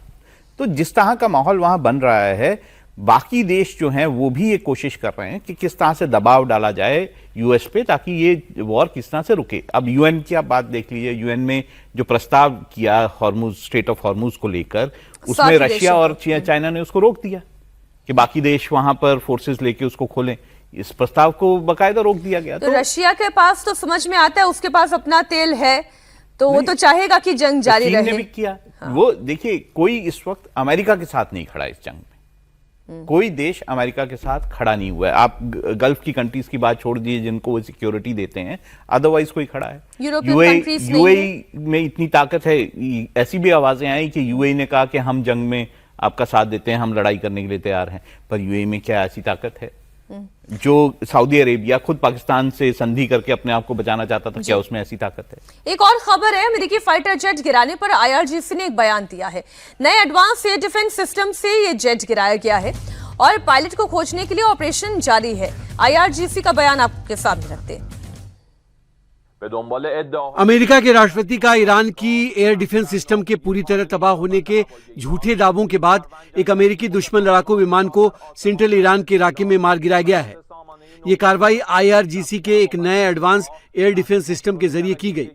तो जिस तरह का माहौल वहां बन रहा है, बाकी देश जो हैं वो भी ये कोशिश कर रहे हैं कि किस तरह से दबाव डाला जाए यूएस पे ताकि ये वॉर किस तरह से रुके। अब यूएन की आप बात देख लीजिए, यूएन में जो प्रस्ताव किया हॉर्मुज, स्ट्रेट ऑफ हॉर्मुज को लेकर, उसमें रशिया और चाइना ने उसको रोक दिया कि बाकी देश वहां पर फोर्सेस लेके उसको खोलें। इस प्रस्ताव को बकायदा रोक दिया गया।
तो रशिया के पास तो समझ में आता है, उसके पास अपना तेल है, तो वो तो चाहेगा कि जंग जारी रहे।
चीन ने भी किया। हाँ। वो देखिए कोई इस वक्त अमेरिका के साथ नहीं खड़ा इस जंग में। कोई देश अमेरिका के साथ खड़ा नहीं हुआ है। आप गल्फ की कंट्रीज की बात छोड़ दीजिए जिनको वो सिक्योरिटी देते हैं, अदरवाइज कोई खड़ा है। यूएई में इतनी ताकत है, ऐसी भी आवाजें आई कि यूएई ने कहा कि हम जंग में आपका साथ देते हैं, हम लड़ाई करने के लिए तैयार हैं। पर यूएई में क्या ऐसी ताकत है? जो सऊदी अरेबिया खुद पाकिस्तान से संधि करके अपने आप को बचाना चाहता था, क्या उसमें ऐसी ताकत है?
एक और खबर है, अमेरिकी फाइटर जेट गिराने पर IRGC ने एक बयान दिया है। नए एडवांस एयर डिफेंस सिस्टम से ये जेट गिराया गया है और पायलट को खोजने के लिए ऑपरेशन जारी है। IRGC का बयान आपके सामने रखते हैं।
अमेरिका के राष्ट्रपति का ईरान की एयर डिफेंस सिस्टम के पूरी तरह तबाह होने के झूठे दावों के बाद एक अमेरिकी दुश्मन लड़ाकू विमान को सेंट्रल ईरान के इलाके में मार गिराया गया है। ये कार्रवाई IRGC के एक नए एडवांस एयर डिफेंस सिस्टम के जरिए की गई,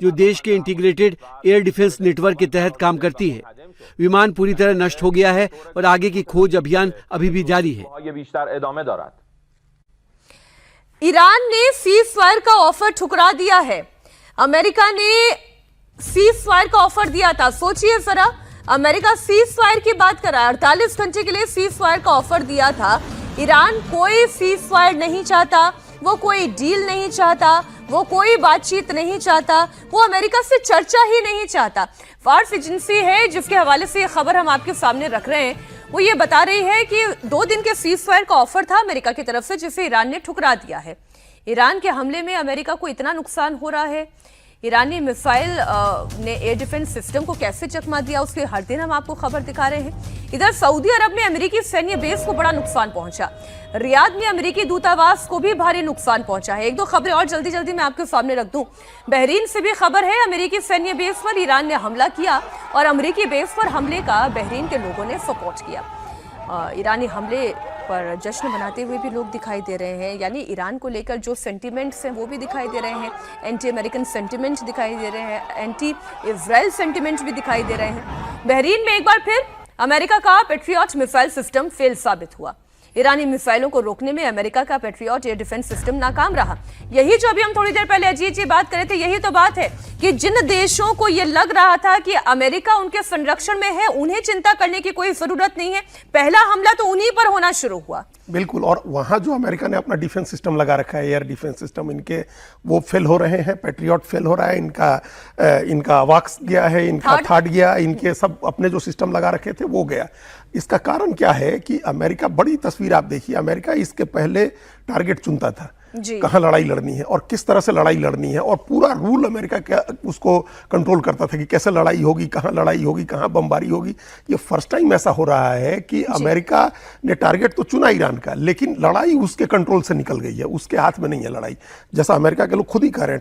जो देश के इंटीग्रेटेड एयर डिफेंस नेटवर्क के तहत काम करती है। विमान पूरी तरह नष्ट हो गया है और आगे की खोज अभियान अभी भी जारी है।
ईरान ने सीज फायर का ऑफर ठुकरा दिया है। अमेरिका ने सीज फायर का ऑफर दिया था। सोचिए जरा, अमेरिका सीज फायर की बात कर रहा है, 48 घंटे के लिए सीज फायर का ऑफर दिया था। ईरान कोई सीज फायर नहीं चाहता, वो कोई डील नहीं चाहता, वो कोई बातचीत नहीं चाहता, वो अमेरिका से चर्चा ही नहीं चाहता। फार्स एजेंसी है जिसके हवाले से ये खबर हम आपके सामने रख रहे हैं, वो ये बता रही है कि 2 दिन के सीज फायर का ऑफर था अमेरिका की तरफ से, जिसे ईरान ने ठुकरा दिया है। ईरान के हमले में अमेरिका को इतना नुकसान हो रहा है ईरानी मिसाइल ने एयर डिफेंस सिस्टम को कैसे चकमा दिया, उसके हर दिन हम आपको खबर दिखा रहे हैं। इधर सऊदी अरब में अमेरिकी सैन्य बेस को बड़ा नुकसान पहुंचा। रियाद में अमेरिकी दूतावास को भी भारी नुकसान पहुंचा है। एक दो खबरें और जल्दी जल्दी मैं आपके सामने रख दूं। बहरीन से भी खबर है, अमेरिकी सैन्य बेस पर ईरान ने हमला किया और अमेरिकी बेस पर हमले का बहरीन के लोगों ने सपोर्ट किया। ईरानी हमले पर जश्न मनाते हुए भी लोग दिखाई दे रहे हैं, यानी ईरान को लेकर जो सेंटिमेंट्स हैं वो भी दिखाई दे रहे हैं। एंटी अमेरिकन सेंटिमेंट दिखाई दे रहे हैं, एंटी इजराइल सेंटिमेंट भी दिखाई दे रहे हैं। बहरीन में एक बार फिर अमेरिका का पेट्रियट मिसाइल सिस्टम फेल साबित हुआ। ईरानी मिसाइलों को रोकने में अमेरिका का पेट्रियट एयर डिफेंस सिस्टम नाकाम रहा। यही जो अभी हम थोड़ी देर पहले अजीत जी बात कर रहे थे, यही तो बात है कि जिन देशों को यह लग रहा था कि अमेरिका उनके संरक्षण में है, उन्हें चिंता करने की कोई जरूरत नहीं है, पहला हमला तो उन्हीं पर होना शुरू हुआ।
बिल्कुल, और वहां जो अमेरिका ने अपना डिफेंस सिस्टम लगा रखा है, एयर डिफेंस सिस्टम, इनके वो फेल हो रहे हैं। पेट्रियट फेल हो रहा है, इनका अवाक्स गया है, इनका थार्ड गया, इनके सब अपने जो सिस्टम लगा रखे थे वो गया। इसका कारण क्या है कि अमेरिका, बड़ी तस्वीर आप देखिए, अमेरिका इसके पहले टारगेट चुनता था, कहां लड़ाई लड़नी है और किस तरह से लड़ाई लड़नी है, और पूरा रूल अमेरिका क्या उसको कंट्रोल करता था कि कैसे लड़ाई होगी, कहां लड़ाई होगी, कहां बमबारी होगी। ये फर्स्ट टाइम ऐसा हो रहा है कि अमेरिका ने टारगेट तो चुना ईरान का, लेकिन लड़ाई उसके कंट्रोल से निकल गई है, उसके हाथ में नहीं है लड़ाई। जैसा अमेरिका के लोग खुद ही कह रहे हैं,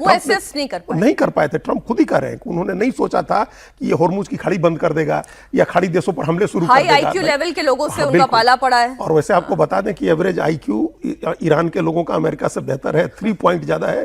नहीं कर पाए थे, ट्रंप खुद ही कह रहे हैं कि उन्होंने नहीं सोचा था कि ये होर्मुज की खाड़ी बंद कर देगा या खाड़ी देशों पर हमले शुरू कर देगा।
हाई आईक्यू लेवल के लोगों से उनका पाला पड़ा है।
और वैसे आपको बता दें कि एवरेज आईक्यू ईरान के लोगों का अमेरिका से बेहतर है, 3 पॉइंट ज्यादा है,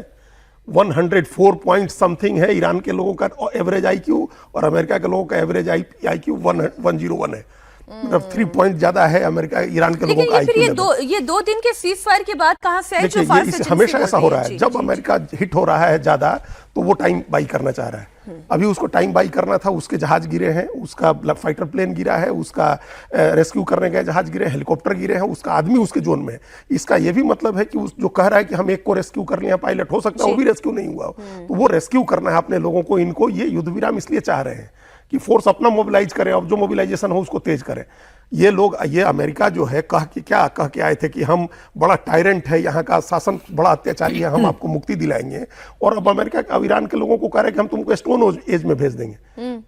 104 पॉइंट समथिंग है ईरान के लोगों का एवरेज आईक्यू, और अमेरिका के लोगों का एवरेज आईक्यू 101 है, मतलब 3 पॉइंट ज्यादा है अमेरिका ईरान के लोगों का आईक्यू।
ये दो दिन के सीज फायर के बाद कहां से है?
हमेशा ऐसा हो रहा है, जब अमेरिका हिट हो रहा है ज्यादा तो वो टाइम बाई करना चाह रहा है। अभी उसको टाइम बाई करना था, उसके जहाज गिरे हैं, उसका फाइटर प्लेन गिरा है, उसका रेस्क्यू करने गए जहाज गिरे, हेलीकॉप्टर गिरे हैं, उसका आदमी उसके जोन में है। इसका ये भी मतलब है कि उस जो कह रहा है कि हम एक को रेस्क्यू कर लिया, पायलट हो सकता है वो भी रेस्क्यू नहीं हुआ, तो वो रेस्क्यू करना है अपने लोगों को। इनको ये युद्ध विराम इसलिए चाह रहे हैं कि फोर्स अपना मोबिलाइज करें, और जो मोबिलाइजेशन हो उसको तेज करें। ये लोग, ये अमेरिका जो है कह के आए थे कि हम बड़ा टायरेंट है, यहाँ का शासन बड़ा अत्याचारी है, हम आपको मुक्ति दिलाएंगे, और अब अमेरिका अब ईरान के लोगों को कह रहे हैं कि हम तुमको स्टोन एज में भेज देंगे।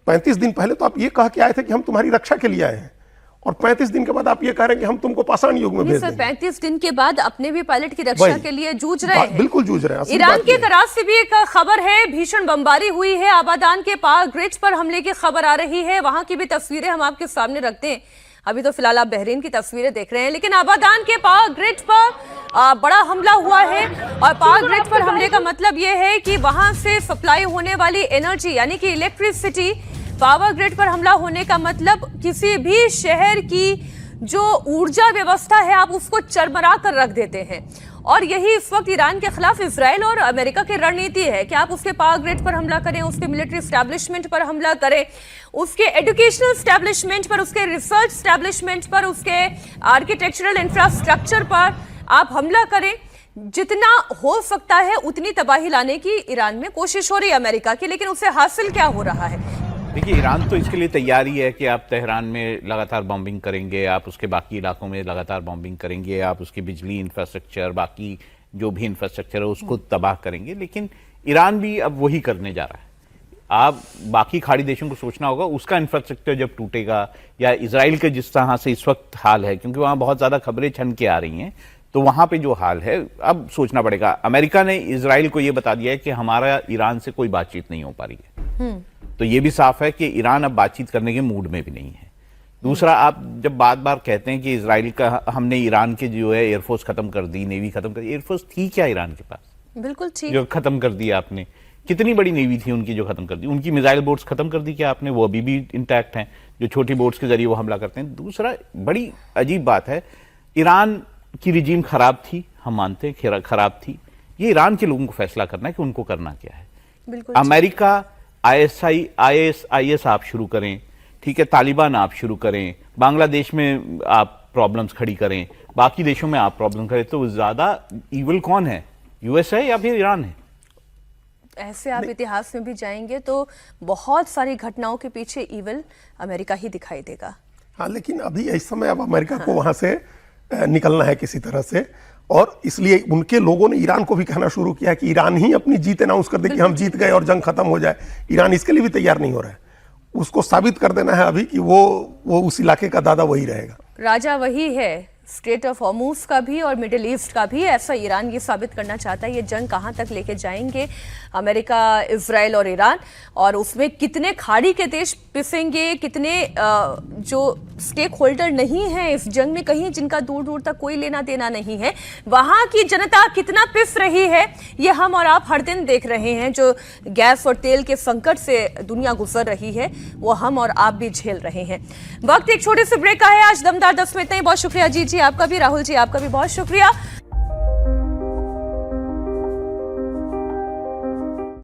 35 दिन पहले तो आप ये कह के आए थे कि हम तुम्हारी रक्षा के लिए आए हैं, और 35 दिन के बाद आप ये कह रहे हैं कि हम तुमको पाषाण युग में भेज देंगे।
35 दिन के बाद अपने भी पायलट की रक्षा के लिए जूझ रहे हैं।
बिल्कुल जूझ रहे हैं।
ईरान की तरफ से भी एक खबर है, भीषण बमबारी हुई है, आबादान के पावर ग्रिड्स पर हमले की खबर आ रही है। वहां की भी तस्वीरें हम आपके सामने रखते हैं। अभी तो फिलहाल आप बहरीन की तस्वीरें देख रहे हैं, लेकिन आबादान के पावर ग्रिड पर बड़ा हमला हुआ है। और पावर ग्रिड पर हमले का मतलब यह है कि वहां से सप्लाई होने वाली एनर्जी, यानी कि इलेक्ट्रिसिटी, पावर ग्रिड पर हमला होने का मतलब किसी भी शहर की जो ऊर्जा व्यवस्था है आप उसको चरमरा कर रख देते हैं। और यही इस वक्त ईरान के खिलाफ इजराइल और अमेरिका की रणनीति है कि आप उसके पावर ग्रिड पर हमला करें, उसके मिलिट्री एस्टैब्लिशमेंट पर हमला करें, उसके एजुकेशनल एस्टैब्लिशमेंट पर, उसके रिसर्च एस्टैब्लिशमेंट पर, उसके आर्किटेक्चरल इंफ्रास्ट्रक्चर पर आप हमला करें। जितना हो सकता है उतनी तबाही लाने की ईरान में कोशिश हो रही है अमेरिका की, लेकिन उसे हासिल क्या हो रहा है?
देखिए, ईरान तो इसके लिए तैयारी है कि आप तेहरान में लगातार बॉम्बिंग करेंगे, आप उसके बाकी इलाकों में लगातार बॉम्बिंग करेंगे, आप उसकी बिजली इंफ्रास्ट्रक्चर, बाकी जो भी इंफ्रास्ट्रक्चर है उसको तबाह करेंगे। लेकिन ईरान भी अब वही करने जा रहा है। आप बाकी खाड़ी देशों को सोचना होगा, उसका इंफ्रास्ट्रक्चर जब टूटेगा, या इजराइल के जिस तरह से इस वक्त हाल है, क्योंकि वहाँ बहुत ज़्यादा खबरें छन के आ रही हैं, तो वहाँ पे जो हाल है अब सोचना पड़ेगा। अमेरिका ने इजराइल को ये बता दिया है कि हमारा ईरान से कोई बातचीत नहीं हो पा रही है, तो ये भी साफ है कि ईरान अब बातचीत करने के मूड में भी नहीं है। दूसरा, आप जब बार बार कहते हैं कि इजराइल का, हमने ईरान के जो है एयरफोर्स खत्म कर दी, नेवी खत्म कर दी, एयरफोर्स थी क्या ईरान के पास?
बिल्कुल ठीक,
जो खत्म कर दिया आपने। कितनी बड़ी नेवी थी उनकी जो खत्म कर दी? उनकी मिसाइल बोट्स खत्म कर दी क्या आपने? वो अभी भी इंटैक्ट हैं, जो छोटी बोट्स के जरिए वो हमला करते हैं। दूसरा, बड़ी अजीब बात है, ईरान की रिजीम खराब थी, हम मानते हैं खराब थी, ये ईरान के लोगों को फैसला करना है कि उनको करना क्या है। अमेरिका ISIS आप शुरू करें, ठीक है, तालिबान आप शुरू करें, बांग्लादेश में आप प्रॉब्लम्स खड़ी करें, बाकी देशों में आप प्रॉब्लम करें, तो ज्यादा इविल कौन है? यूएस है या फिर ईरान है?
ऐसे आप इतिहास में भी जाएंगे तो बहुत सारी घटनाओं के पीछे इविल अमेरिका ही दिखाई देगा।
हाँ, लेकिन अभी इस समय अब अमेरिका को वहां से निकलना है किसी तरह से, और इसलिए उनके लोगों ने ईरान को भी कहना शुरू किया कि ईरान ही अपनी जीत अनाउंस कर दे कि हम जीत गए और जंग खत्म हो जाए। ईरान इसके लिए भी तैयार नहीं हो रहा है। उसको साबित कर देना है अभी कि वो उस इलाके का दादा वही रहेगा,
राजा वही है। स्ट्रेट ऑफ हॉर्मुज का भी और मिडिल ईस्ट का भी ऐसा ईरान ये साबित करना चाहता है। ये जंग कहां तक लेके जाएंगे अमेरिका, इजराइल और ईरान, और उसमें कितने खाड़ी के देश पिसेंगे, कितने जो स्टेक होल्डर नहीं है इस जंग में, कहीं जिनका दूर दूर तक कोई लेना देना नहीं है, वहां की जनता कितना पिस रही है, ये हम और आप हर दिन देख रहे हैं। जो गैस और तेल के संकट से दुनिया गुजर रही है वो हम और आप भी झेल रहे हैं। वक्त एक छोटे से ब्रेक का है। आज दमदार 10 में इतना ही। बहुत शुक्रिया जी आपका भी, राहुल जी आपका भी बहुत शुक्रिया।